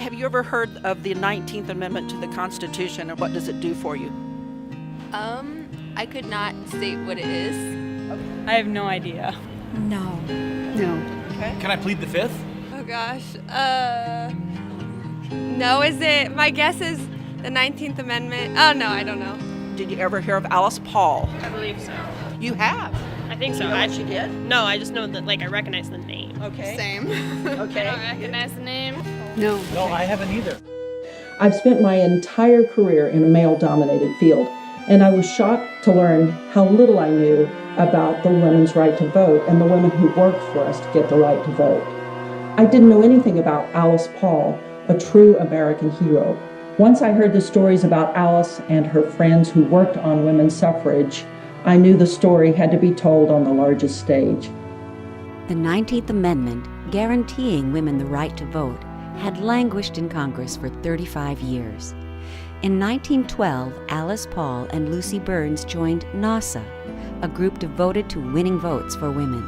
have you ever heard of the 19th Amendment to the Constitution, and what does it do for you? I could not state what it is. I have no idea. No. Okay. Can I plead the fifth? Oh gosh. No, is it? My guess is the 19th Amendment. Oh no, I don't know. Did you ever hear of Alice Paul? I believe so. You have? I think so. You know what she did? No, I just know that, I recognize the name. Okay. Same. Okay. recognize the name. No. No, I haven't either. I've spent my entire career in a male-dominated field, and I was shocked to learn how little I knew about the women's right to vote and the women who worked for us to get the right to vote. I didn't know anything about Alice Paul, a true American hero. Once I heard the stories about Alice and her friends who worked on women's suffrage, I knew the story had to be told on the largest stage. The 19th Amendment, guaranteeing women the right to vote, had languished in Congress for 35 years. In 1912, Alice Paul and Lucy Burns joined NASA, a group devoted to winning votes for women.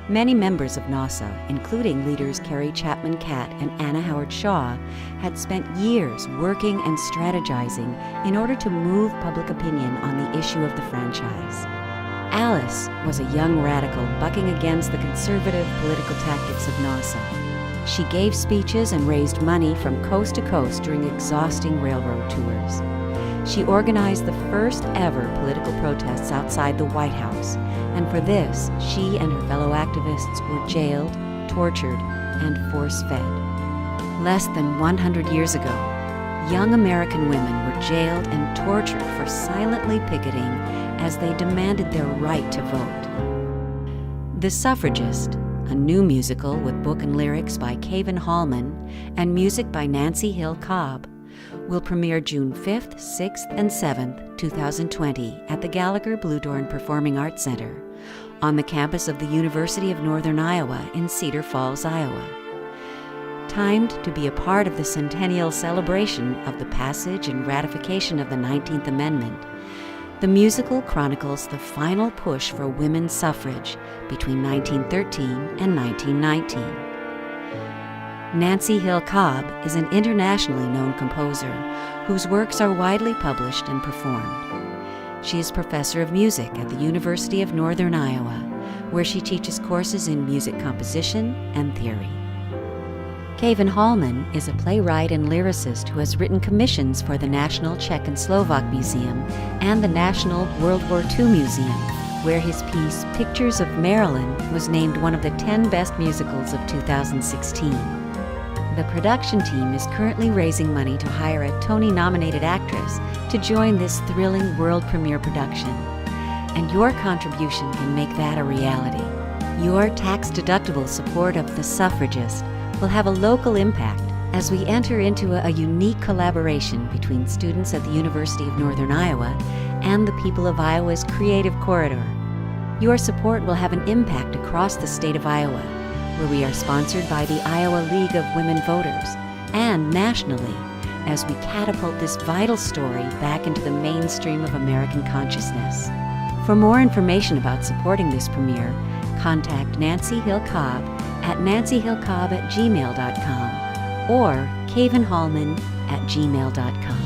Many members of NASA, including leaders Carrie Chapman Catt and Anna Howard Shaw, had spent years working and strategizing in order to move public opinion on the issue of the franchise. Alice was a young radical bucking against the conservative political tactics of NASA. She gave speeches and raised money from coast to coast during exhausting railroad tours. She organized the first ever political protests outside the White House, and for this, she and her fellow activists were jailed, tortured, and force-fed. Less than 100 years ago, young American women were jailed and tortured for silently picketing as they demanded their right to vote. The Suffragist, a new musical with book and lyrics by Kevin Hallman and music by Nancy Hill Cobb, will premiere June 5th, 6th, and 7th, 2020 at the Gallagher Bluedorn Performing Arts Center on the campus of the University of Northern Iowa in Cedar Falls, Iowa. Timed to be a part of the centennial celebration of the passage and ratification of the 19th Amendment, the musical chronicles the final push for women's suffrage between 1913 and 1919. Nancy Hill Cobb is an internationally known composer whose works are widely published and performed. She is professor of music at the University of Northern Iowa, where she teaches courses in music composition and theory. Kevin Hallman is a playwright and lyricist who has written commissions for the National Czech and Slovak Museum and the National World War II Museum, where his piece Pictures of Marilyn was named one of the 10 best musicals of 2016. The production team is currently raising money to hire a Tony-nominated actress to join this thrilling world premiere production. And your contribution can make that a reality. Your tax-deductible support of The Suffragist will have a local impact as we enter into a unique collaboration between students at the University of Northern Iowa and the people of Iowa's Creative Corridor. Your support will have an impact across the state of Iowa, where we are sponsored by the Iowa League of Women Voters, and nationally, as we catapult this vital story back into the mainstream of American consciousness. For more information about supporting this premiere, contact Nancy Hill Cobb at nancyhillcobb@gmail.com or kevinhallman@gmail.com.